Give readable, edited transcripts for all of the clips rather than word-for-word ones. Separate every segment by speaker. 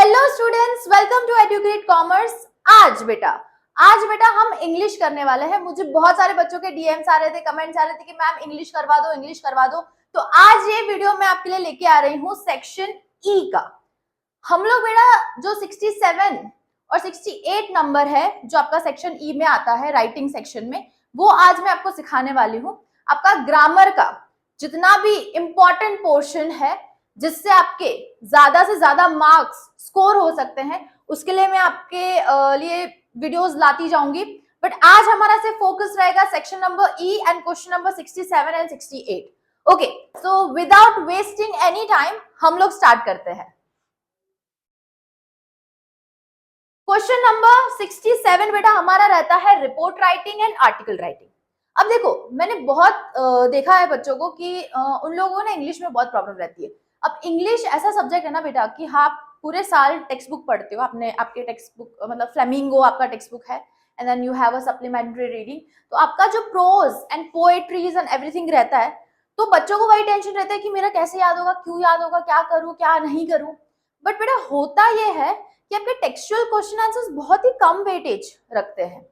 Speaker 1: Hello students, welcome to educate commerce. आज बेटा हम इंग्लिश करने वाले हैं। मुझे बहुत सारे बच्चों के डीएम्स आ रहे थे, कमेंट्स आ रहे थे कि मैम इंग्लिश करवा दो, इंग्लिश करवा दो। तो आज ये वीडियो मैं आपके लिए लेके आ रही हूँ सेक्शन ई का। हम लोग बेटा जो 67 और 68 नंबर है जो आपका सेक्शन ई में आता है राइटिंग सेक्शन में, वो आज मैं आपको सिखाने वाली हूँ। आपका ग्रामर का जितना भी इंपॉर्टेंट पोर्शन है जिससे आपके ज्यादा से ज्यादा मार्क्स स्कोर हो सकते हैं, उसके लिए मैं आपके लिए वीडियोस लाती जाऊंगी। बट आज हमारा सिर्फ फोकस रहेगा section number E and question number 67 and 68। Okay, so without wasting any time हम लोग स्टार्ट करते हैं। क्वेश्चन नंबर 67 बेटा हमारा रहता है report writing and article writing. अब देखो, मैंने बहुत देखा है बच्चों को कि उन लोगों को ना इंग्लिश में बहुत प्रॉब्लम रहती है। अब इंग्लिश ऐसा सब्जेक्ट है ना बेटा कि हाँ, पूरे साल टेक्स्ट बुक पढ़ते हो, आपने आपके टेक्स्ट बुक मतलब फ्लेमिंगो आपका टेक्स्ट बुक है and then you have a supplementary reading. तो आपका जो prose and poetries and everything रहता है, तो बच्चों को वही टेंशन रहता है कि मेरा कैसे याद होगा, क्यों याद होगा, क्या करूं क्या नहीं करूं। बट बेटा होता यह है कि आपके टेक्सचुअल क्वेश्चन आंसर्स बहुत ही कम वेटेज रखते हैं।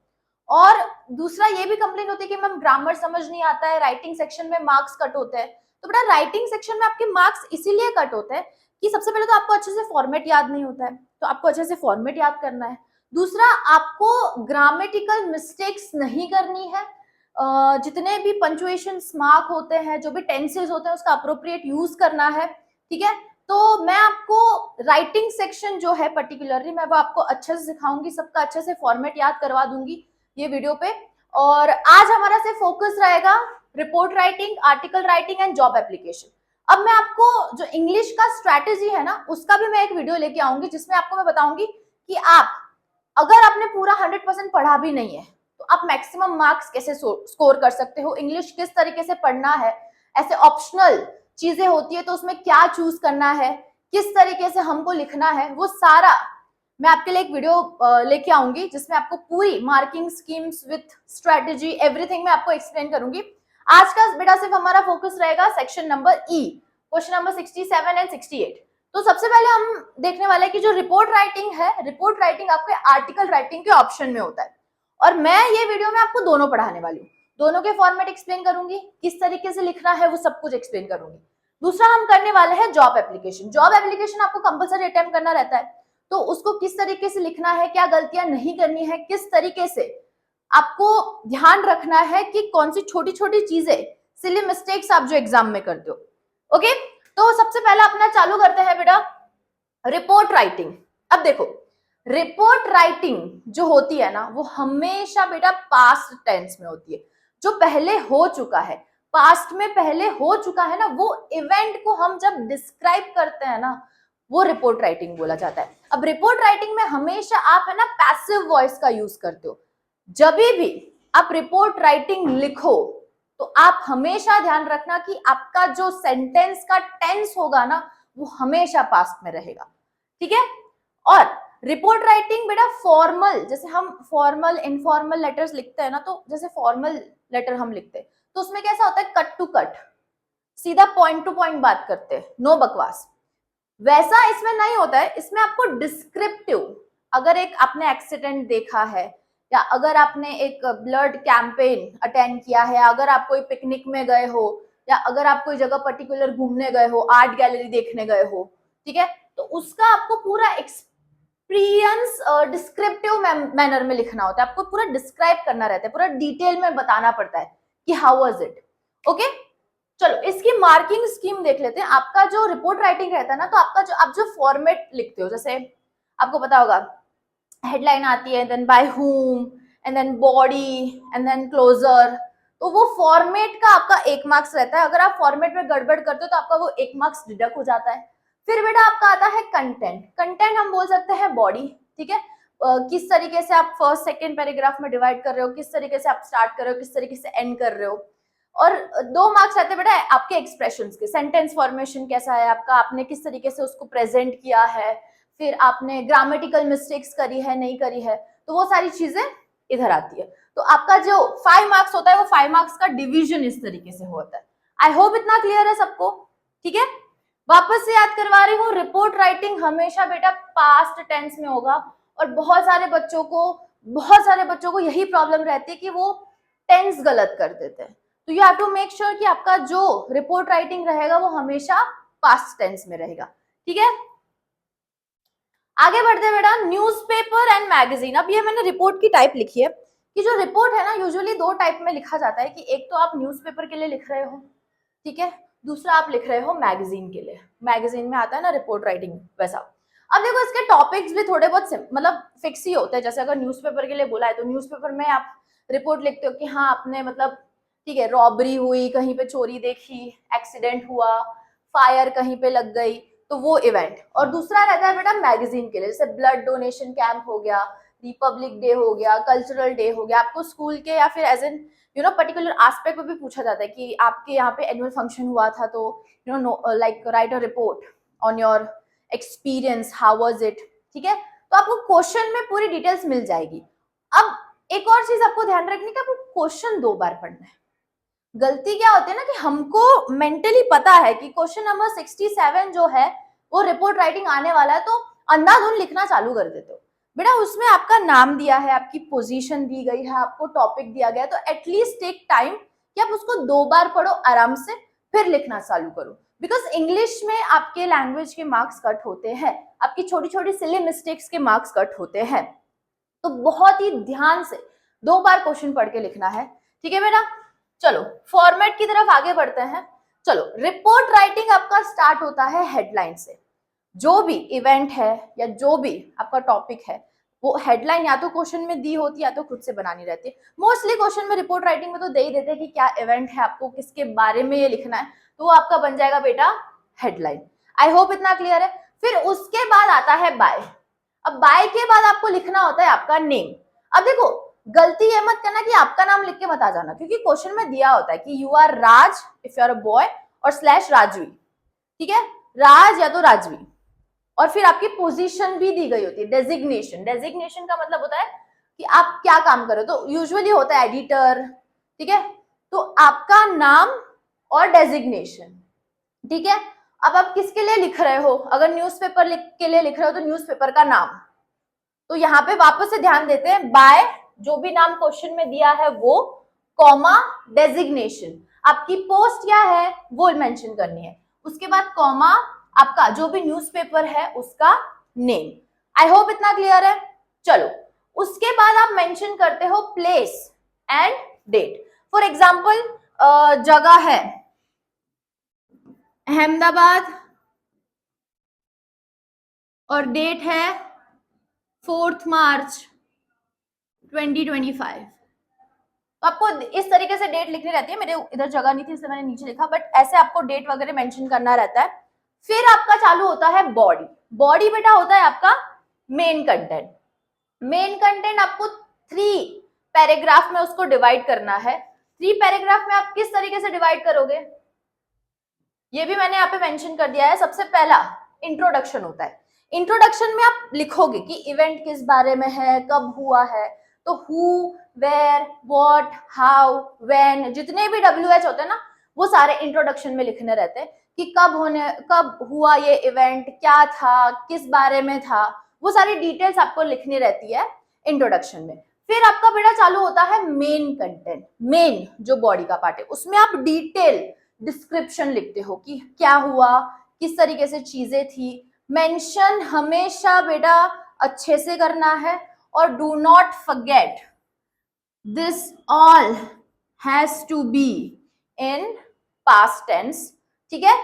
Speaker 1: और दूसरा ये भी कंप्लेन होती है कि मैम ग्रामर समझ नहीं आता है, राइटिंग सेक्शन में मार्क्स कट होते हैं। तो बेटा राइटिंग सेक्शन में आपके मार्क्स इसीलिए कट होते हैं कि सबसे पहले तो आपको अच्छे से फॉर्मेट याद नहीं होता है, तो आपको अच्छे से फॉर्मेट याद करना है। दूसरा, आपको ग्रामेटिकल मिस्टेक्स नहीं करनी है। जितने भी पंचुएशन मार्क होते हैं, जो भी टेंसेस होते हैं, उसका अप्रोप्रिएट यूज करना है। ठीक है, तो मैं आपको राइटिंग सेक्शन जो है पर्टिकुलरली मैं वो आपको अच्छे से सिखाऊंगी, सबका अच्छे से फॉर्मेट याद करवा दूंगी ये वीडियो पे। और आज हमारा से फोकस रहेगा report writing, article writing and job application. अब मैं आपको जो इंग्लिश का स्ट्रैटेजी है ना, उसका भी मैं एक वीडियो लेके आऊंगी जिसमें आपको मैं बताऊंगी कि आप अगर आपने पूरा 100% पढ़ा भी नहीं है तो आप मैक्सिमम मार्क्स कैसे स्कोर कर सकते हो, इंग्लिश किस तरीके से पढ़ना है, ऐसे ऑप्शनल चीजें होती है तो उसमें क्या चूज करना है, किस तरीके से हमको लिखना है, वो सारा मैं आपके लिए एक वीडियो लेके आऊंगी जिसमें आपको पूरी marking schemes with strategy everything मैं आपको एक्सप्लेन करूंगी। आज का बेटा सिर्फ हमारा फोकस रहेगा section number E, question number 67 and 68। तो सबसे पहले हम देखने वाले हैं कि जो रिपोर्ट राइटिंग है, रिपोर्ट राइटिंग आपके आर्टिकल राइटिंग के ऑप्शन में होता है। और मैं ये वीडियो में आपको दोनों पढ़ाने वाली हूँ, दोनों के फॉर्मेट एक्सप्लेन करूंगी, किस तरीके से लिखना है वो सब कुछ एक्सप्लेन करूंगी। दूसरा हम करने वाले हैं जॉब एप्लीकेशन। जॉब एप्लीकेशन आपको कंपलसरी अटेम्प्ट करना रहता है, तो उसको किस तरीके से लिखना है, क्या गलतियां नहीं करनी है, किस तरीके से आपको ध्यान रखना है कि कौन सी छोटी छोटी चीजें, सिली मिस्टेक्स आप जो एग्जाम में करते हो। ओके, तो सबसे पहले अपना चालू करते हैं बेटा रिपोर्ट राइटिंग। अब देखो, रिपोर्ट राइटिंग जो होती है ना, वो हमेशा बेटा पास्ट टेंस में होती है। जो पहले हो चुका है, पास्ट में पहले हो चुका है ना, वो इवेंट को हम जब डिस्क्राइब करते हैं ना, वो रिपोर्ट राइटिंग बोला जाता है। अब रिपोर्ट राइटिंग में हमेशा आप है ना पैसिव वॉइस का यूज करते हो। जब भी आप रिपोर्ट राइटिंग लिखो तो आप हमेशा ध्यान रखना कि आपका जो सेंटेंस का टेंस होगा ना, वो हमेशा पास्ट में रहेगा। ठीक है, और रिपोर्ट राइटिंग बेटा फॉर्मल, जैसे हम फॉर्मल इनफॉर्मल लेटर्स लिखते हैं ना, तो जैसे फॉर्मल लेटर हम लिखते हैं तो उसमें कैसा होता है, कट टू कट, सीधा पॉइंट टू पॉइंट बात करते हैं, नो बकवास। वैसा इसमें नहीं होता है, इसमें आपको डिस्क्रिप्टिव, अगर एक आपने एक्सीडेंट देखा है, या अगर आपने एक ब्लड कैंपेन अटेंड किया है, अगर आप कोई पिकनिक में गए हो, या अगर आप कोई जगह पर्टिकुलर घूमने गए हो, आर्ट गैलरी देखने गए हो, ठीक है, तो उसका आपको पूरा एक्सपीरियंस डिस्क्रिप्टिव मैनर में लिखना होता है। आपको पूरा डिस्क्राइब करना रहता है, पूरा डिटेल में बताना पड़ता है कि हाउ वाज इट। ओके, चलो इसकी मार्किंग स्कीम देख लेते हैं। आपका जो रिपोर्ट राइटिंग रहता है ना, तो आपका जो आप जो फॉर्मेट लिखते हो, जैसे आपको पता होगा हेडलाइन आती है, then by whom, and then body, and then closure, तो वो फॉर्मेट का आपका 1 मार्क्स रहता है। अगर आप फॉर्मेट में गड़बड़ करते हो तो आपका वो 1 मार्क्स डिडक्ट हो जाता है। फिर बेटा आपका आता है कंटेंट। कंटेंट हम बोल सकते हैं बॉडी, ठीक है, किस तरीके से आप फर्स्ट सेकेंड पैराग्राफ में डिवाइड कर रहे हो, किस तरीके से आप स्टार्ट कर रहे हो, किस तरीके से एंड कर रहे हो। और 2 मार्क्स रहते हैं बेटा आपके एक्सप्रेशंस के, सेंटेंस फॉर्मेशन कैसा है आपका, आपने किस तरीके से उसको प्रेजेंट किया है, फिर आपने ग्रामेटिकल मिस्टेक्स करी है नहीं करी है, तो वो सारी चीजें इधर आती है। तो आपका जो 5 मार्क्स होता है, वो 5 मार्क्स का डिवीजन इस तरीके से होता है। आई होप इतना क्लियर है सबको, ठीक है। वापस से याद करवा रही हूँ, रिपोर्ट राइटिंग हमेशा बेटा पास्ट टेंस में होगा, और बहुत सारे बच्चों को यही प्रॉब्लम रहती है कि वो टेंस गलत कर देते हैं। तो you have to make sure कि आपका जो रिपोर्ट राइटिंग रहेगा वो हमेशा पास्ट टेंस में रहेगा, ठीक है। आगे बढ़ते बेटा, न्यूज़पेपर एंड मैगजीन। अब ये मैंने रिपोर्ट की टाइप लिखी है कि जो रिपोर्ट है ना यूजुअली दो टाइप में लिखा जाता है, कि एक तो आप न्यूज़पेपर के लिए लिख रहे हो, ठीक है, दूसरा आप लिख रहे हो मैगजीन के लिए। मैगजीन में आता है ना रिपोर्ट राइटिंग वैसा। अब देखो इसके टॉपिक्स भी थोड़े बहुत मतलब फिक्स ही होते हैं। जैसे अगर न्यूज़पेपर के लिए बोला है तो न्यूज़पेपर में आप रिपोर्ट लिखते हो कि हाँ आपने मतलब ठीक है रॉबरी हुई, कहीं पे चोरी देखी, एक्सीडेंट हुआ, फायर कहीं पे लग गई, तो वो इवेंट। और दूसरा रहता है बेटा मैगजीन के लिए, जैसे ब्लड डोनेशन कैंप हो गया, रिपब्लिक डे हो गया, कल्चरल डे हो गया। आपको स्कूल के या फिर एज एन पर्टिकुलर एस्पेक्ट पे भी पूछा जाता है कि आपके यहाँ पे एनुअल फंक्शन हुआ था, तो like right a report on your experience, how was it, ठीक है। तो आपको क्वेश्चन में पूरी डिटेल्स मिल जाएगी। अब एक और चीज आपको ध्यान रखनी कि आपको क्वेश्चन 2 बार पढ़ना है। गलती क्या होती है ना कि हमको मेंटली पता है कि क्वेश्चन नंबर 67 जो है वो रिपोर्ट राइटिंग आने वाला है, तो अंधाधुंध लिखना चालू कर देते हो। बेटा उसमें आपका नाम दिया है, आपकी पोजीशन दी गई है, आपको टॉपिक दिया गया है, तो एटलीस्ट टेक टाइम कि आप उसको 2 बार पढ़ो आराम से, फिर लिखना चालू करो। बिकॉज इंग्लिश में आपके लैंग्वेज के मार्क्स कट होते हैं, आपकी छोटी छोटी सिली मिस्टेक्स के मार्क्स कट होते हैं, तो बहुत ही ध्यान से 2 बार क्वेश्चन पढ़ के लिखना है, ठीक है बेटा। चलो फॉर्मेट की तरफ आगे बढ़ते हैं। चलो रिपोर्ट राइटिंग आपका स्टार्ट होता है हेडलाइन से। जो भी इवेंट है या जो भी आपका टॉपिक है वो हेडलाइन या तो क्वेश्चन में दी होती है या तो खुद से बनानी रहती है। मोस्टली क्वेश्चन में रिपोर्ट राइटिंग में तो दे ही देते हैं कि क्या इवेंट है, आपको किसके बारे में ये लिखना है, तो वो आपका बन जाएगा बेटा हेडलाइन। आई होप इतना क्लियर है। फिर उसके बाद आता है बाय। अब बाय के बाद आपको लिखना होता है आपका नेम। अब देखो गलती ये मत करना कि आपका नाम लिख के मत आ जाना, क्योंकि क्वेश्चन में दिया होता है कि you are Raj if you are a boy, और स्लैश राजवी, ठीक है, राज या तो राजवी। और फिर आपकी पोजीशन भी दी गई होती है, डेजिग्नेशन। डेजिग्नेशन का मतलब होता है कि आप क्या काम कर रहे हो, तो यूजुअली होता है एडिटर, ठीक है। तो आपका नाम और डेजिग्नेशन, ठीक है। अब आप किसके लिए लिख रहे हो, अगर न्यूज़पेपर के लिए लिख रहे हो तो न्यूज़पेपर का नाम। तो यहाँ पे वापस से ध्यान देते हैं, बाय जो भी नाम क्वेश्चन में दिया है वो, कॉमा डेजिग्नेशन, आपकी पोस्ट क्या है वो मेंशन करनी है, उसके बाद कॉमा आपका जो भी न्यूज़पेपर है उसका नेम। आई होप इतना क्लियर है। चलो उसके बाद आप मेंशन करते हो place and date. For example जगह है अहमदाबाद और डेट है 4 मार्च 2025। तो आपको इस तरीके से डेट लिखनी रहती है। मेरे इधर जगह नहीं थी इसलिए मैंने नीचे लिखा, बट ऐसे आपको डेट वगैरह मेंशन करना रहता है। फिर आपका चालू होता है बॉडी। बॉडी बेटा होता है आपका मेन कंटेंट। मेन कंटेंट आपको 3 पैराग्राफ में उसको डिवाइड करना है। 3 पैराग्राफ में आप किस तरीके से डिवाइड करोगे ये भी मैंने यहाँ पे मेंशन कर दिया है। सबसे पहला इंट्रोडक्शन होता है। इंट्रोडक्शन में आप लिखोगे कि इवेंट किस बारे में है, कब हुआ है, तो who, where, what, how, when, जितने भी WH होते हैं ना वो सारे इंट्रोडक्शन में लिखने रहते हैं कि कब हुआ ये इवेंट, क्या था, किस बारे में था, वो सारी डिटेल्स आपको लिखनी रहती है इंट्रोडक्शन में। फिर आपका बेटा चालू होता है मेन कंटेंट। मेन जो बॉडी का पार्ट है उसमें आप डिटेल डिस्क्रिप्शन लिखते हो कि क्या हुआ, किस तरीके से चीजें थी। मेंशन हमेशा बेटा अच्छे से करना है, और do not forget this all has to be in past tense, ठीक है।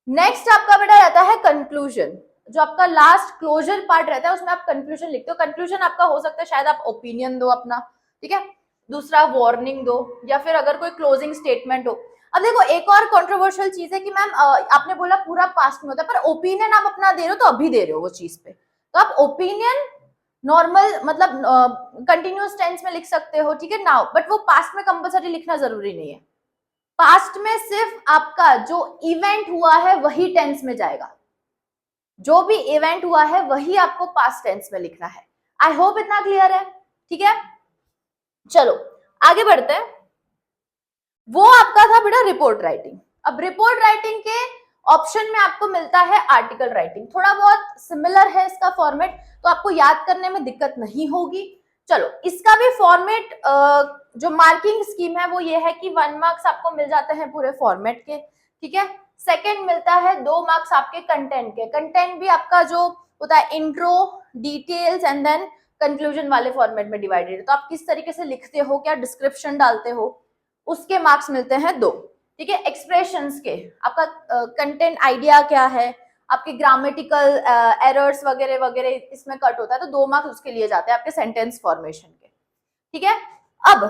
Speaker 1: नेक्स्ट आपका बेटा रहता है कंक्लूजन। जो आपका लास्ट क्लोजर पार्ट रहता है उसमें आप कंक्लूजन लिखते हो। कंक्लूजन आपका हो सकता है शायद आप ओपिनियन दो अपना, ठीक है, दूसरा वार्निंग दो, या फिर अगर कोई क्लोजिंग स्टेटमेंट हो। अब देखो एक और कंट्रोवर्शियल चीज है कि मैम आपने बोला पूरा पास्ट में होता है, पर ओपिनियन आप अपना दे रहे हो तो अभी दे रहे हो वो चीज पे, तो आप ओपिनियन नॉर्मल मतलब कंटिन्यूअस टेंस में लिख सकते हो, ठीक है नाउ, बट वो पास्ट में कंपल्सरी लिखना जरूरी नहीं है। पास्ट में सिर्फ आपका जो इवेंट हुआ है वही टेंस में जाएगा, जो भी इवेंट हुआ है वही आपको पास्ट टेंस में लिखना है। आई होप इतना क्लियर है, ठीक है। चलो आगे बढ़ते हैं। वो आपका था बेटा रिपोर्ट राइटिंग। अब रिपोर्ट राइटिंग के ऑप्शन में आपको मिलता है आर्टिकल राइटिंग। थोड़ा बहुत सिमिलर है इसका फॉर्मेट, तो आपको याद करने में दिक्कत नहीं होगी। चलो, इसका भी फॉर्मेट जो मार्किंग स्कीम है वो ये है कि 1 मार्क्स आपको मिल जाते हैं पूरे फॉर्मेट के, ठीक है। सेकंड मिलता है 2 मार्क्स आपके कंटेंट के। कंटेंट भी आपका जो होता है intro, details and then conclusion वाले फॉर्मेट में डिवाइडेड है। तो आप किस तरीके से लिखते हो, क्या डिस्क्रिप्शन डालते हो, उसके मार्क्स मिलते हैं 2, ठीक है। एक्सप्रेशंस के आपका कंटेंट आइडिया क्या है, आपके ग्रामेटिकल एरर्स वगैरह वगैरह इसमें कट होता है, तो 2 मार्क्स उसके लिए जाते हैं आपके सेंटेंस फॉर्मेशन के, ठीक है। अब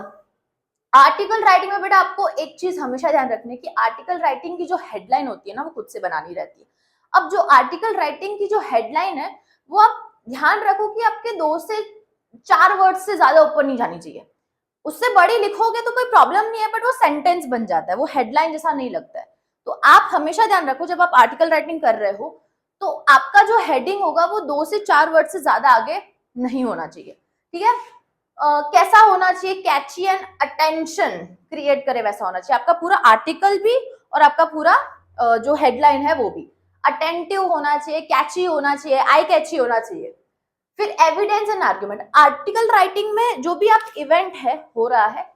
Speaker 1: आर्टिकल राइटिंग में बेटा आपको एक चीज हमेशा ध्यान रखने की, आर्टिकल राइटिंग की जो हेडलाइन होती है ना वो खुद से बनानी रहती है। अब जो आर्टिकल राइटिंग की जो हेडलाइन है वो आप ध्यान रखो कि आपके 2 से 4 वर्ड से ज्यादा ऊपर नहीं जानी चाहिए। उससे बड़ी लिखोगे तो कोई प्रॉब्लम नहीं है, बट वो सेंटेंस बन जाता है, वो हेडलाइन जैसा नहीं लगता है। तो आप हमेशा ध्यान रखो जब आप आर्टिकल राइटिंग कर रहे हो तो आपका जो हेडिंग होगा वो 2 से 4 वर्ड से ज्यादा आगे नहीं होना चाहिए, ठीक है। कैसा होना चाहिए, कैची एंड अटेंशन क्रिएट करे वैसा होना चाहिए आपका पूरा आर्टिकल भी, और आपका पूरा जो हेडलाइन है वो भी अटेंटिव होना चाहिए, कैची होना चाहिए, आई कैची होना चाहिए। फिर evidence and argument. Article writing में जो भी आप इवेंट है हो रहा है,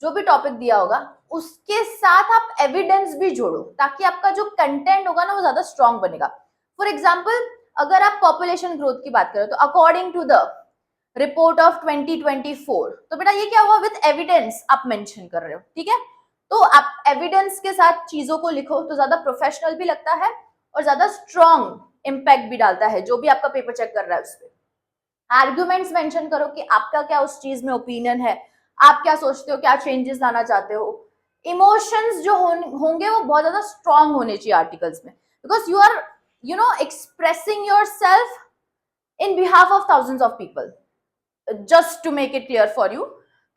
Speaker 1: जो भी टॉपिक दिया होगा उसके साथ आप एविडेंस भी जोड़ो, ताकि आपका जो कंटेंट होगा ना वो ज्यादा स्ट्रॉन्ग बनेगा। फॉर एग्जाम्पल, अगर आप पॉपुलेशन ग्रोथ की बात करें तो according to the report of 2024, तो बेटा ये क्या हुआ, विद एविडेंस आप मेंशन कर रहे हो, ठीक है। तो आप एविडेंस के साथ चीजों को लिखो तो ज्यादा प्रोफेशनल भी लगता है और ज्यादा स्ट्रॉन्ग इम्पैक्ट भी डालता है जो भी आपका पेपर चेक कर रहा है उस पर। आर्ग्यूमेंट्स मेंशन करो कि आपका क्या उस चीज में ओपिनियन है, आप क्या सोचते हो, क्या चेंजेस लाना चाहते हो। इमोशंस जो होंगे वो बहुत ज्यादा स्ट्रॉन्ग होने चाहिए आर्टिकल्स में, because you are expressing yourself in behalf of thousands of people, just to make it clear for you,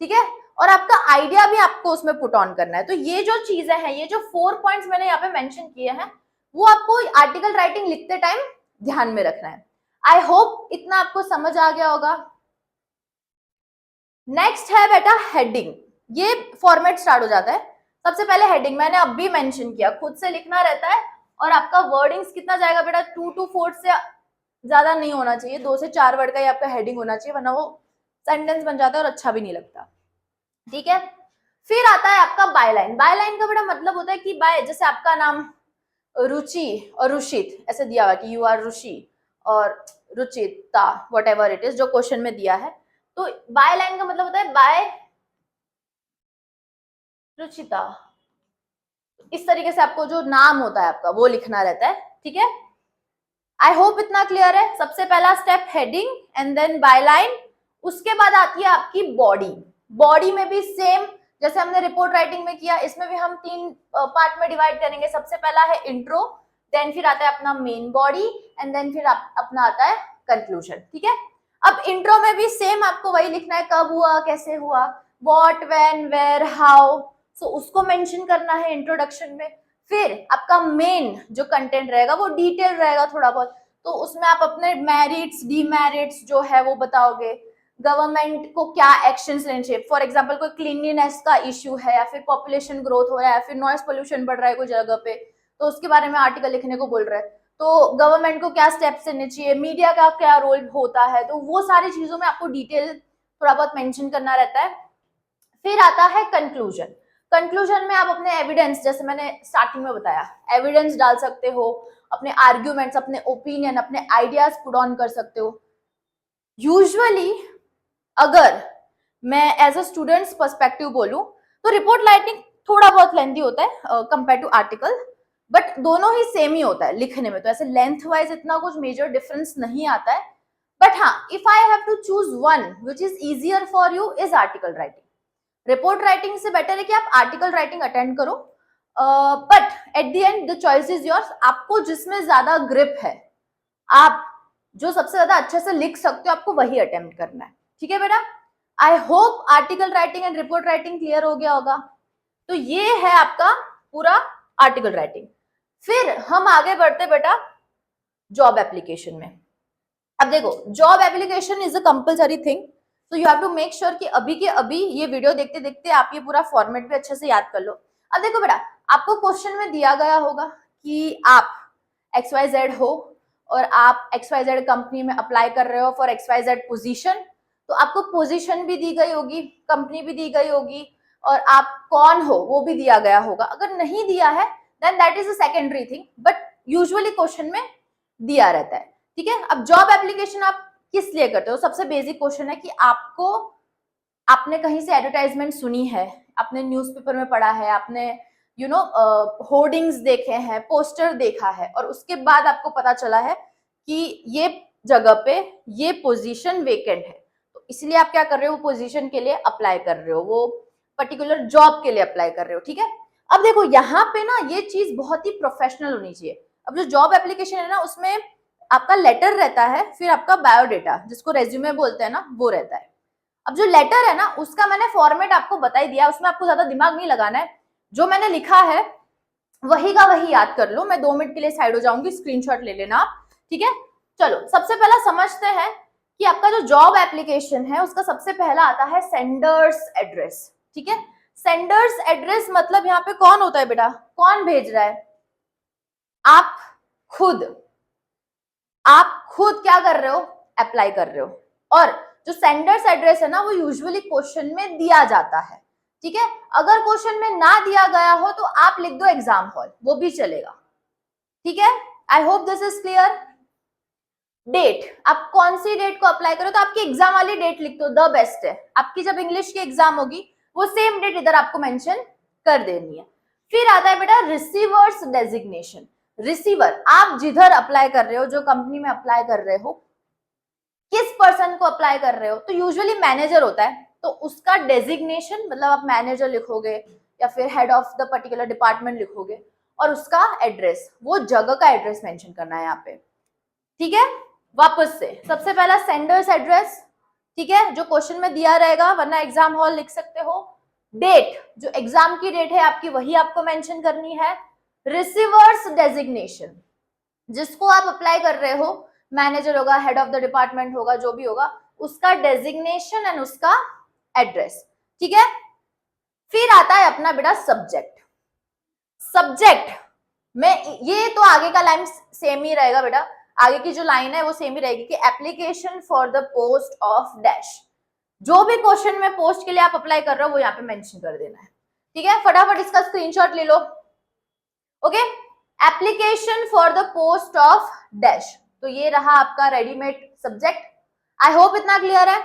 Speaker 1: ठीक है। और आपका आइडिया भी आपको उसमें पुट ऑन करना है। तो ये जो चीजें हैं, ये जो 4 पॉइंट्स मैंने यहाँ पे मेंशन किए हैं, वो आपको आर्टिकल राइटिंग लिखते टाइम ध्यान में रखना है। आई होप इतना आपको समझ आ गया होगा। नेक्स्ट है बेटा हेडिंग। ये फॉर्मेट स्टार्ट हो जाता है। सबसे पहले हेडिंग मैंने अब भी मेंशन किया, खुद से लिखना रहता है, और आपका वर्डिंग्स कितना जाएगा बेटा, 2 to 4 से ज्यादा नहीं होना चाहिए, 2 से 4 वर्ड का ही आपका हेडिंग होना चाहिए, वरना वो सेंटेंस बन जाता है और अच्छा भी नहीं लगता, ठीक है। फिर आता है आपका बायलाइन। बायलाइन का बड़ा मतलब होता है कि बाय, जैसे आपका नाम रुचि और रुचित ऐसे दिया हुआ कि यू आर रुचि और Ruchita, what ever it is, जो क्वेश्चन में दिया है। तो बाय लाइन का मतलब होता है बाय रुचिता, इस तरीके से आपको जो नाम होता है आपका वो लिखना रहता है, ठीक है। आई होप इतना क्लियर है। सबसे पहला step heading and then byline, उसके बाद आती है आपकी बॉडी। बॉडी में भी सेम जैसे हमने रिपोर्ट राइटिंग में किया, इसमें भी हम 3 पार्ट में डिवाइड करेंगे। सबसे पहला है इंट्रो, देन फिर आता है अपना मेन बॉडी, एंड देन फिर अपना आता है कंक्लूजन, ठीक है। अब इंट्रो में भी सेम आपको वही लिखना है, कब हुआ, कैसे हुआ, व्हाट, व्हेन, वेयर, हाउ, सो उसको मेंशन करना है इंट्रोडक्शन में। फिर आपका मेन जो कंटेंट रहेगा वो डिटेल रहेगा थोड़ा बहुत, तो उसमें आप अपने मेरिट्स डीमेरिट्स जो है वो बताओगे, गवर्नमेंट को क्या एक्शंस लेने चाहिए। फॉर एग्जांपल कोई क्लीनलीनेस का इश्यू है, या फिर पॉपुलेशन ग्रोथ हो रहा है, या फिर नॉइस पोल्यूशन बढ़ रहा है कोई जगह पे, तो उसके बारे में आर्टिकल लिखने को बोल रहा है, तो गवर्नमेंट को क्या स्टेप्स लेने चाहिए, मीडिया का क्या रोल होता है, तो वो सारी चीजों में आपको डिटेल थोड़ा बहुत मेंशन करना रहता है। फिर आता है कंक्लूजन। कंक्लूजन में आप अपने एविडेंस, जैसे मैंने स्टार्टिंग में बताया, एविडेंस डाल सकते हो, अपने आर्ग्यूमेंट्स, अपने ओपिनियन, अपने आइडियाज पुट ऑन कर सकते हो। यूजुअली अगर मैं एज अ स्टूडेंट्स पर्सपेक्टिव बोलूं तो रिपोर्ट राइटिंग थोड़ा बहुत लेंथी होता है कंपेयर टू आर्टिकल, बट दोनों ही सेम ही होता है लिखने में, तो ऐसे लेंथ वाइज इतना कुछ मेजर डिफरेंस नहीं आता है। बट हाँ, if I have to choose one which is easier for you is article writing. Report writing से बेटर है कि आप आर्टिकल राइटिंग अटेंड करो, but at the end the choice is yours. आपको जिसमें ज्यादा ग्रिप है, आप जो सबसे ज्यादा अच्छे से लिख सकते हो, आपको वही अटेम्प्ट करना है, ठीक है बेटा। I hope article writing and report writing clear हो गया होगा। तो ये है आपका पूरा आर्टिकल राइटिंग। फिर हम आगे बढ़ते बेटा जॉब एप्लीकेशन में। अब देखो, job application is a compulsory thing, तो you have to make sure कि अभी के अभी ये वीडियो देखते देखते आप ये पूरा फॉर्मेट भी अच्छे से याद कर लो। अब देखो बेटा, आपको क्वेश्चन में दिया गया होगा कि आप XYZ हो और आप XYZ कंपनी में अप्लाई कर रहे हो फॉर XYZ पोजीशन, तो आपको पोजीशन भी दी गई होगी, कंपनी भी दी गई होगी, और आप कौन हो वो भी दिया गया होगा। अगर नहीं दिया है then that is a secondary thing, but usually question में दिया रहता है। ठीक है, अब जॉब एप्लीकेशन आप किस लिए करते हो? सबसे बेसिक क्वेश्चन है कि आपने कहीं से एडवर्टाइजमेंट सुनी है, आपने न्यूज़पेपर में पढ़ा है, आपने होर्डिंग्स देखे हैं, पोस्टर देखा है, और उसके बाद आपको पता चला है कि ये जगह पे ये पोजीशन वेकेंट है, तो इसलिए आप क्या कर रहे हो? पोजीशन के लिए अप्लाई कर रहे हो, वो पर्टिकुलर जॉब के लिए अप्लाई कर रहे हो। ठीक है, अब देखो यहाँ पे ना ये चीज बहुत ही प्रोफेशनल होनी चाहिए। अब जो जॉब एप्लीकेशन है ना, उसमें आपका लेटर रहता है, फिर आपका बायोडेटा जिसको रेज्यूमे बोलते हैं ना, वो रहता है। अब जो लेटर है ना, उसका मैंने फॉर्मेट आपको बता ही दिया, उसमें आपको ज्यादा दिमाग नहीं लगाना है, जो मैंने लिखा है वही का वही याद कर लो। मैं 2 मिनट के लिए साइड हो जाऊंगी, स्क्रीनशॉट ले लेना आप। ठीक है, चलो सबसे पहला समझते हैं कि आपका जो जॉब एप्लीकेशन है उसका सबसे पहला आता है सेंडर्स एड्रेस। ठीक है, सेंडर्स एड्रेस मतलब यहाँ पे कौन होता है बेटा? कौन भेज रहा है? आप खुद। आप खुद क्या कर रहे हो? अप्लाई कर रहे हो। और जो सेंडर्स एड्रेस है ना, वो यूजुअली क्वेश्चन में दिया जाता है। ठीक है, अगर क्वेश्चन में ना दिया गया हो तो आप लिख दो एग्जाम हॉल, वो भी चलेगा। ठीक है, I hope this is clear. Date, आप कौन सी डेट को अप्लाई करो, तो आपकी एग्जाम वाली डेट लिख दो, द बेस्ट है। आपकी जब इंग्लिश की एग्जाम होगी वो सेम डेट इधर आपको मेंशन कर देनी है। फिर आता है बेटा रिसीवर्स डेजिग्नेशन। रिसीवर, आप जिधर अप्लाई कर रहे हो, जो कंपनी में अप्लाई कर रहे हो, किस पर्सन को अप्लाई कर रहे हो, तो यूजुअली मैनेजर होता है, तो उसका डेजिग्नेशन मतलब आप मैनेजर लिखोगे या फिर head of the particular department लिखोगे, और उसका एड्रेस, वो जगह का एड्रेस मेंशन करना है यहाँ पे। ठीक है, वापस से सबसे पहला सेंडर्स एड्रेस, ठीक है, जो क्वेश्चन में दिया रहेगा, वरना एग्जाम हॉल लिख सकते हो। डेट, जो एग्जाम की डेट है आपकी, वही आपको मेंशन करनी है। रिसीवर्स डेजिग्नेशन, जिसको आप अप्लाई कर रहे हो, मैनेजर होगा, हेड ऑफ द डिपार्टमेंट होगा, जो भी होगा, उसका डेजिग्नेशन एंड उसका एड्रेस। ठीक है, फिर आता है अपना बेटा सब्जेक्ट। सब्जेक्ट में ये तो आगे का लाइन सेम ही रहेगा बेटा, आगे की जो लाइन है वो सेम ही रहेगी कि application for the post of dash. जो भी क्वेश्चन में पोस्ट के लिए आप अप्लाई कर रहे हो वो यहाँ पे मेंशन कर देना है। ठीक है, फटाफट इसका स्क्रीनशॉट ले लो। Okay, application for the post of dash, तो ये रहा आपका रेडीमेड सब्जेक्ट। आई होप इतना क्लियर है।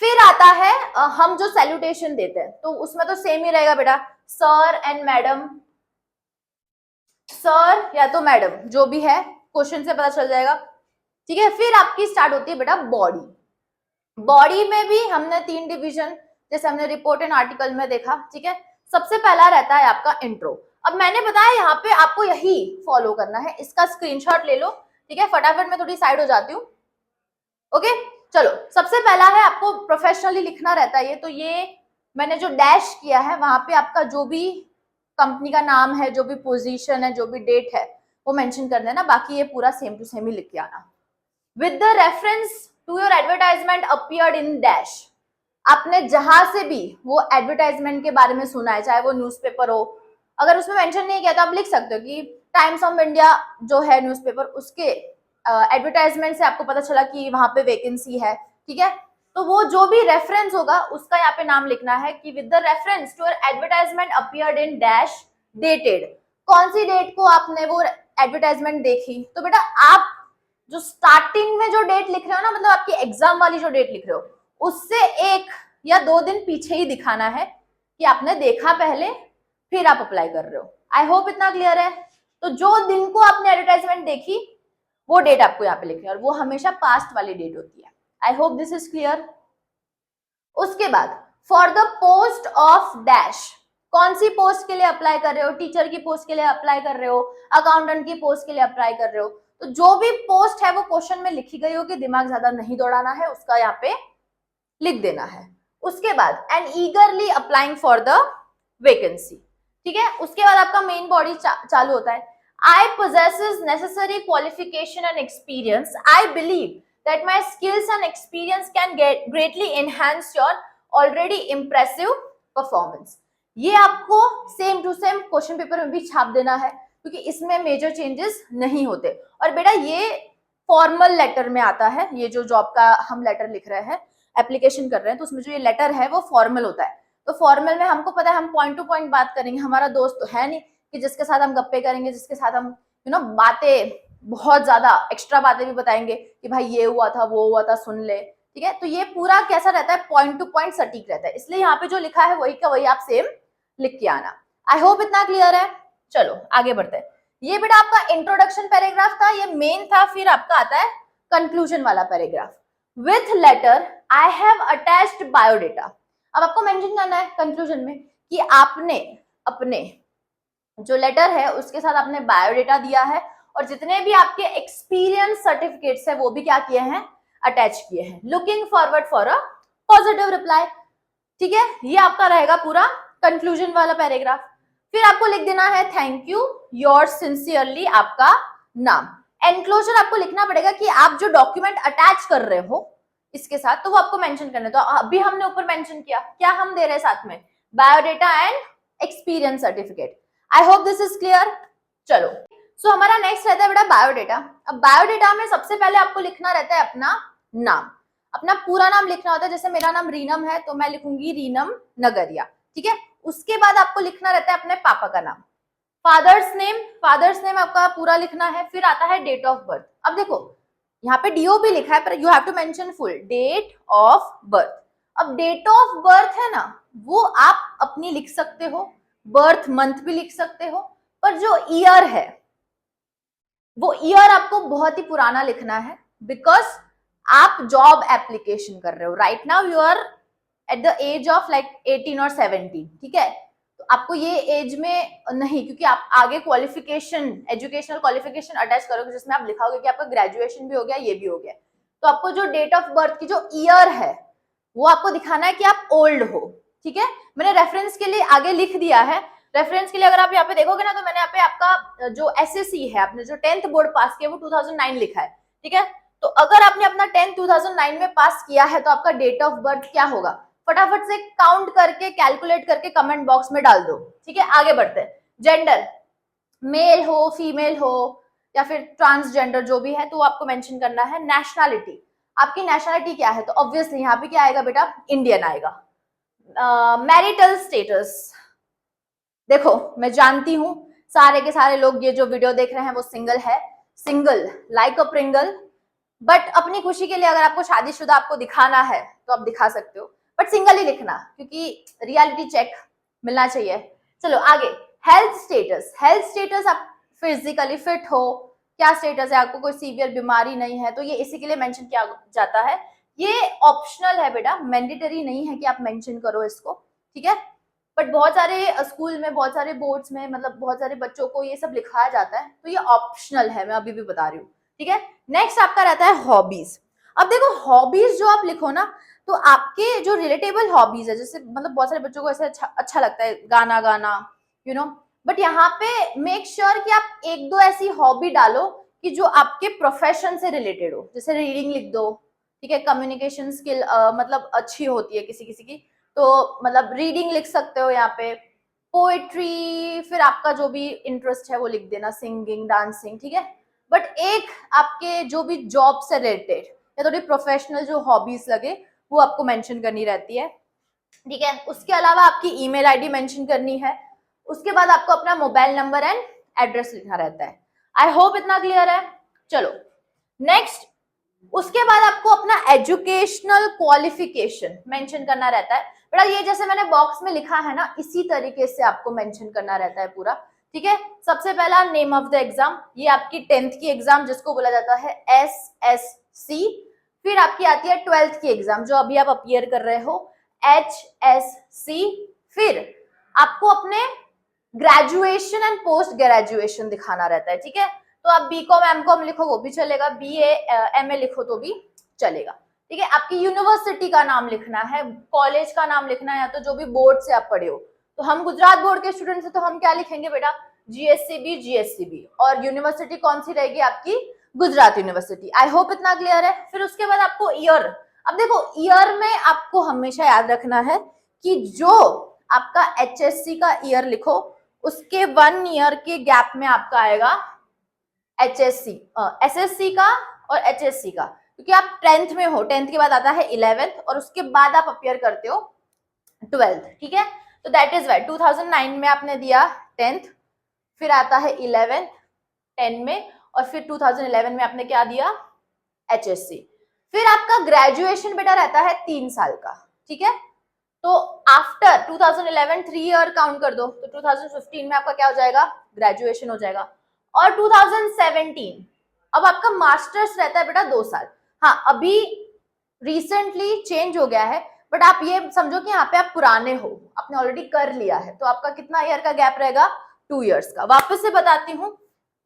Speaker 1: फिर आता है हम जो सैल्यूटेशन देते हैं, तो उसमें तो सेम ही रहेगा बेटा, सर एंड मैडम, सर या तो मैडम, जो भी है क्वेश्चन से पता चल जाएगा। ठीक है, फिर आपकी स्टार्ट होती है बेटा बॉडी। बॉडी में भी हमने 3 डिवीजन, जैसे हमने रिपोर्ट एंड आर्टिकल में देखा। ठीक है, सबसे पहला रहता है आपका इंट्रो। अब मैंने बताया यहाँ पे आपको यही फॉलो करना है, इसका स्क्रीनशॉट ले लो। ठीक है, फटाफट मैं थोड़ी साइड हो जाती हूँ। ओके, चलो सबसे पहला है आपको प्रोफेशनली लिखना रहता है ये, तो ये मैंने जो डैश किया है वहां पे आपका जो भी कंपनी का नाम है, जो भी पोजीशन है, जो भी डेट है, वो मेंशन कर देना। बाकी ये पूरा सेम टू सेम ही लिख के आना। With the reference to your advertisement appeared in dash, आपने जहां से भी वो एडवर्टाइजमेंट के बारे में सुना है, चाहे वो न्यूज़पेपर हो, अगर उसमें मेंशन नहीं किया तो आप लिख सकते हो कि टाइम्स ऑफ इंडिया जो है न्यूज़पेपर, उसके एडवर्टाइजमेंट से आपको पता चला कि वहां पे वैकेंसी है। ठीक है, तो वो जो भी रेफरेंस होगा उसका यहाँ पे नाम लिखना है कि with the reference to advertisement appeared in dash dated. कौन सी डेट को आपने वो एडवर्टाइजमेंट देखी, तो बेटा आप जो स्टार्टिंग में जो डेट लिख रहे हो ना, मतलब आपकी एग्जाम वाली जो डेट लिख रहे हो, उससे 1 या 2 दिन पीछे ही दिखाना है कि आपने देखा पहले, फिर आप अप्लाई कर रहे हो। आई होप इतना क्लियर है। तो जो दिन को आपने एडवर्टाइजमेंट देखी वो डेट आपको यहाँ पे लिखनी है, और वो हमेशा पास्ट वाली डेट होती है। I hope this is clear. उसके बाद for the post of dash, कौन सी पोस्ट के लिए अप्लाई कर रहे हो? टीचर की पोस्ट के लिए अप्लाई कर रहे हो, अकाउंटेंट की पोस्ट के लिए अप्लाई कर रहे हो, तो जो भी पोस्ट है वो क्वेश्चन में लिखी गई हो कि दिमाग ज्यादा नहीं दौड़ाना है, उसका यहाँ पे लिख देना है। उसके बाद and ईगरली applying for the vacancy. ठीक है, उसके बाद आपका मेन बॉडी चालू होता है। I possesses necessary qualification and experience. I believe that my skills and experience can greatly enhance your already impressive performance. ये आपको same to same question paper में भी छाप देना है, क्योंकि इसमें मेजर चेंजेस नहीं होते। और बेटा ये फॉर्मल लेटर में आता है, ये जो जॉब का हम लेटर लिख रहे हैं, एप्लीकेशन कर रहे हैं, तो उसमें जो ये लेटर है वो फॉर्मल होता है। तो फॉर्मल में हमको पता है हम पॉइंट टू पॉइंट बात करेंगे, हमारा दोस्त तो है नहीं कि जिसके साथ हम गप्पे करेंगे, जिसके साथ हम बातें बहुत ज्यादा एक्स्ट्रा बातें भी बताएंगे कि भाई ये हुआ था वो हुआ था सुन ले, ठीक है। तो ये पूरा कैसा रहता है, पॉइंट टू पॉइंट सटीक रहता है, इसलिए यहाँ पे जो लिखा है वही का वही आप सेम लिख के आना। आई होप इतना क्लियर है। चलो आगे बढ़ते हैं। ये बेटा आपका इंट्रोडक्शन पैराग्राफ था, ये मेन था। फिर आपका आता है कंक्लूजन वाला paragraph. With letter I have attached biodata. अब आपको मेंशन करना है कंक्लूजन में कि आपने अपने जो लेटर है उसके साथ आपने बायोडेटा दिया है, और जितने भी आपके एक्सपीरियंस सर्टिफिकेट्स है वो भी क्या किए हैं, अटैच किए हैं। Looking forward for a positive reply, ठीक है। ये आपका रहेगा पूरा कंक्लूजन वाला पैराग्राफ। फिर आपको लिख देना है थैंक यू, योर्स सिंसियरली, आपका नाम। एनक्लोजर आपको लिखना पड़ेगा कि आप जो डॉक्यूमेंट अटैच कर रहे हो इसके साथ, तो वो आपको मेंशन करना है। तो अभी हमने ऊपर मेंशन किया, क्या हम दे रहे हैं साथ में, biodata and experience certificate. I hope this is clear. चलो सो हमारा नेक्स्ट रहता है बेटा बायोडेटा। अब बायोडेटा में सबसे पहले आपको लिखना रहता है अपना नाम, अपना पूरा नाम लिखना होता है। जैसे मेरा नाम रीनम है तो मैं लिखूंगी रीनम नगरिया, ठीक है। उसके बाद आपको लिखना रहता है अपने पापा का नाम, फादर्स नेम आपका पूरा लिखना है। फिर आता है डेट ऑफ बर्थ। अब देखो यहाँ पे डीओ भी लिखा है, पर you have to mention full date of birth. अब डेट ऑफ बर्थ है ना, वो आप अपनी लिख सकते हो, बर्थ मंथ भी लिख सकते हो, पर जो ईयर है वो ईयर आपको बहुत ही पुराना लिखना है, बिकॉज आप जॉब एप्लीकेशन कर रहे हो। Right now you are at the age of like 18 और 17, ठीक है। तो आपको ये एज में नहीं, क्योंकि आप आगे क्वालिफिकेशन, एजुकेशनल क्वालिफिकेशन अटैच करोगे जिसमें आप लिखाओगे कि आपका ग्रेजुएशन भी हो गया, ये भी हो गया। तो आपको जो डेट ऑफ बर्थ की जो ईयर है वो आपको दिखाना है कि आप ओल्ड हो, ठीक है। मैंने रेफरेंस के लिए आगे लिख दिया है। रेफरेंस के लिए अगर आप यहाँ पे देखोगे ना, तो मैंने यहाँ पे आपका जो एसएससी है, आपने जो 10th बोर्ड पास किया वो 2009 लिखा है, ठीक है। तो अगर आपने अपना 10th 2009 में पास किया है तो आपका डेट ऑफ बर्थ क्या होगा, फटाफट से काउंट करके कैलकुलेट करके कमेंट बॉक्स में डाल दो, ठीक है। आगे बढ़ते हैं। जेंडर, मेल हो फीमेल हो या फिर ट्रांसजेंडर जो भी है, तो आपको मेंशन करना है। नेशनैलिटी, आपकी नेशनैलिटी क्या है, तो ऑब्वियसली यहाँ पे क्या आएगा बेटा, इंडियन आएगा। मैरिटल स्टेटस, देखो मैं जानती हूँ सारे के सारे लोग ये जो वीडियो देख रहे हैं वो सिंगल है, single like a Pringle, but अपनी खुशी के लिए अगर आपको शादीशुदा आपको दिखाना है तो आप दिखा सकते हो, बट सिंगल ही लिखना, क्योंकि रियलिटी चेक मिलना चाहिए। चलो आगे। हेल्थ स्टेटस आप फिजिकली फिट हो, क्या स्टेटस है, आपको कोई सीवियर बीमारी नहीं है, तो ये इसी के लिए मेंशन किया जाता है। ये ऑप्शनल है बेटा, मैंडेटरी नहीं है कि आप मेंशन करो इसको, ठीक है। बट बहुत सारे स्कूल में, बहुत सारे बोर्ड्स में, मतलब बहुत सारे बच्चों को ये सब लिखाया जाता है, तो ये ऑप्शनल है, मैं अभी भी बता रही हूँ, ठीक है। नेक्स्ट आपका रहता है हॉबीज। अब देखो हॉबीज जो आप लिखो ना, तो आपके जो रिलेटेबल हॉबीज है, जैसे मतलब बहुत सारे बच्चों को ऐसे अच्छा लगता है गाना गाना, यू नो, बट यहाँ पे मेक श्योर कि आप एक दो ऐसी हॉबी डालो कि जो आपके प्रोफेशन से रिलेटेड हो। जैसे रीडिंग लिख दो, ठीक है। कम्युनिकेशन स्किल मतलब अच्छी होती है किसी किसी की, तो मतलब रीडिंग लिख सकते हो यहाँ पे। पोएट्री, फिर आपका जो भी इंटरेस्ट है वो लिख देना, सिंगिंग, डांसिंग, ठीक है। बट एक आपके जो भी जॉब से रिलेटेड या थोड़ी प्रोफेशनल जो हॉबीज लगे वो आपको मेंशन करनी रहती है, ठीक है। उसके अलावा आपकी ईमेल आईडी मेंशन करनी है। उसके बाद आपको अपना मोबाइल नंबर एंड एड्रेस लिखना रहता है। आई होप इतना क्लियर है। चलो नेक्स्ट, उसके बाद आपको अपना एजुकेशनल क्वालिफिकेशन मेंशन करना रहता है। बेटा ये जैसे मैंने बॉक्स में लिखा है ना, इसी तरीके से आपको मेंशन करना रहता है पूरा, ठीक है। सबसे पहला नेम ऑफ द एग्जाम, ये आपकी 10th की एग्जाम जिसको बोला जाता है SSC। फिर आपकी आती है 12th की एग्जाम जो अभी आप अपीयर कर रहे हो, HSC। फिर आपको अपने ग्रेजुएशन एंड पोस्ट ग्रेजुएशन दिखाना रहता है, ठीक है। तो आप बीकॉम एमकॉम लिखो वो भी चलेगा, BA MA लिखो तो भी चलेगा, ठीक है। आपकी यूनिवर्सिटी का नाम लिखना है, कॉलेज का नाम लिखना है, या तो जो भी बोर्ड से आप पढ़े हो। तो हम गुजरात बोर्ड के स्टूडेंट से तो हम क्या लिखेंगे बेटा, GSCB। और यूनिवर्सिटी कौन सी रहेगी आपकी, गुजरात यूनिवर्सिटी। आई होप इतना क्लियर है। फिर उसके बाद आपको ईयर, अब देखो ईयर में आपको हमेशा याद रखना है कि जो आपका HSC का ईयर लिखो, उसके 1 ईयर के गैप में आपका आएगा HSC, SSC का और HSC का, क्योंकि आप 10th में हो, 10th के बाद आता है 11th और उसके बाद आप अपियर करते हो 12th, ठीक है। तो दैट इज वाई 2009 में आपने दिया 10th, फिर आता है 11th 10 में, और फिर 2011 में आपने क्या दिया, HSC। फिर आपका ग्रेजुएशन बेटा रहता है 3 साल का, ठीक है। तो आफ्टर 2011 3 ईयर काउंट कर दो, तो 2015 में आपका क्या हो जाएगा, ग्रेजुएशन हो जाएगा। और 2017 अब आपका मास्टर्स रहता है बेटा 2 साल। हाँ, अभी रिसेंटली चेंज हो गया है, बट आप ये समझो कि यहाँ पे आप पुराने हो, आपने ऑलरेडी कर लिया है, तो आपका कितना ईयर का गैप रहेगा, 2 इयर्स का। वापस से बताती हूँ,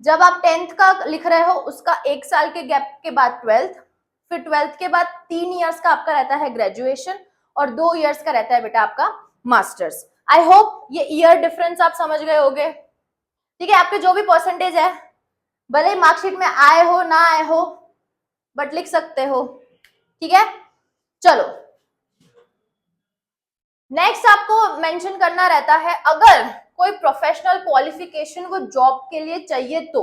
Speaker 1: जब आप 10th का लिख रहे हो उसका 1 साल के गैप के बाद 12th, फिर 12th के बाद 3 इयर्स का आपका रहता है ग्रेजुएशन, और 2 इयर्स का रहता है बेटा आपका मास्टर्स। आई होप ये ईयर डिफरेंस आप समझ गए होगे, ठीक है। आपके जो भी परसेंटेज है, भले ही मार्कशीट में आए हो ना आए हो, बट लिख सकते हो, ठीक है। चलो नेक्स्ट आपको मेंशन करना रहता है, अगर कोई प्रोफेशनल क्वालिफिकेशन को जॉब के लिए चाहिए तो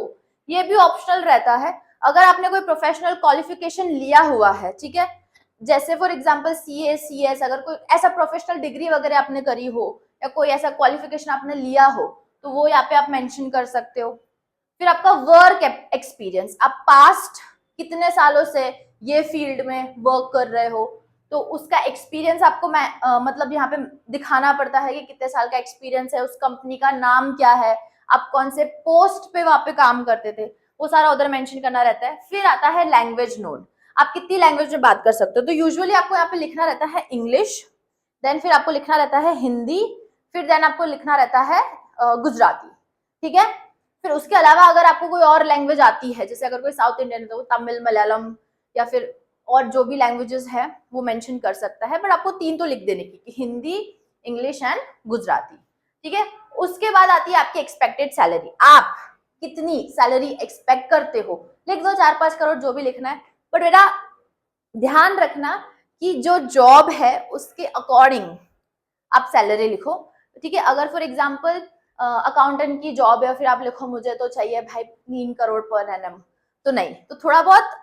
Speaker 1: ये भी ऑप्शनल रहता है। अगर आपने कोई प्रोफेशनल क्वालिफिकेशन लिया हुआ है, ठीक है, जैसे फॉर एग्जांपल CA CS, अगर कोई ऐसा प्रोफेशनल डिग्री वगैरह आपने करी हो या कोई ऐसा क्वालिफिकेशन आपने लिया हो, तो वो यहाँ पे आप मेंशन कर सकते हो। फिर आपका वर्क एक्सपीरियंस, आप पास्ट कितने सालों से ये फील्ड में वर्क कर रहे हो, तो उसका एक्सपीरियंस आपको मतलब यहाँ पे दिखाना पड़ता है कि कितने साल का एक्सपीरियंस है, उस कंपनी का नाम क्या है, आप कौन से पोस्ट पे वहां पे काम करते थे, वो सारा उधर मेंशन करना रहता है। फिर आता है लैंग्वेज नोट, आप कितनी लैंग्वेज में बात कर सकते हो, तो यूजुअली आपको यहाँ पे लिखना रहता है इंग्लिश, देन फिर आपको लिखना रहता है हिंदी, फिर देन आपको लिखना रहता है गुजराती, ठीक है। फिर उसके अलावा अगर आपको कोई और लैंग्वेज आती है, जैसे अगर कोई साउथ इंडियन है तो तमिल, मलयालम या फिर और जो भी लैंग्वेजेस है वो मेंशन कर सकता है, बट आपको 3 तो लिख देने की, हिंदी, इंग्लिश एंड गुजराती, ठीक है। उसके बाद आती है आपकी एक्सपेक्टेड सैलरी, आप कितनी सैलरी एक्सपेक्ट करते हो, लिख दो 4-5 करोड़ जो भी लिखना है, बट बेटा ध्यान रखना कि जो जॉब है उसके अकॉर्डिंग आप सैलरी लिखो, ठीक है। अगर फॉर एग्जाम्पल अकाउंटेंट की जॉब है, फिर आप लिखो मुझे तो चाहिए भाई 3 करोड़ पर एनम, तो नहीं, तो थोड़ा बहुत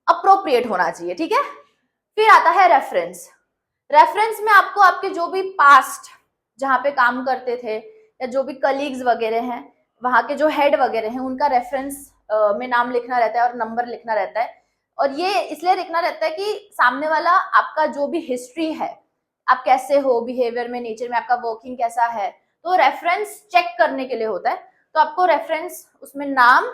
Speaker 1: अप्रोप्रिएट होना चाहिए, ठीक है। फिर आता है रेफरेंस। रेफरेंस में आपको आपके जो भी पास्ट जहाँ पे काम करते थे या जो भी कलीग्स वगैरह हैं, वहां के जो हेड वगैरह हैं, उनका रेफरेंस में नाम लिखना रहता है और नंबर लिखना रहता है। और ये इसलिए लिखना रहता है कि सामने वाला आपका जो भी हिस्ट्री है, आप कैसे हो बिहेवियर में, नेचर में, आपका वर्किंग कैसा है, तो रेफरेंस चेक करने के लिए होता है। तो आपको रेफरेंस, उसमें नाम,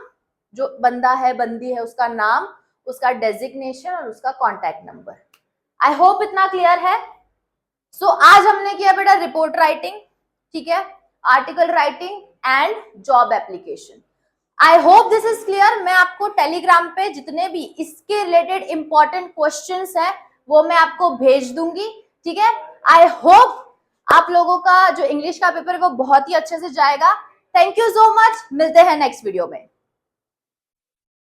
Speaker 1: जो बंदा है बंदी है उसका नाम, उसका डेजिग्नेशन और उसका कॉन्टैक्ट नंबर। आई होप इतना क्लियर है। सो आज हमने किया बेटा रिपोर्ट राइटिंग, ठीक है, article writing and job application. I hope this is clear. मैं आपको टेलीग्राम पे जितने भी इसके रिलेटेड इंपॉर्टेंट क्वेश्चंस हैं वो मैं आपको भेज दूंगी, ठीक है। आई होप आप लोगों का जो इंग्लिश का पेपर है वो बहुत ही अच्छे से जाएगा। थैंक यू सो मच, मिलते हैं नेक्स्ट वीडियो में।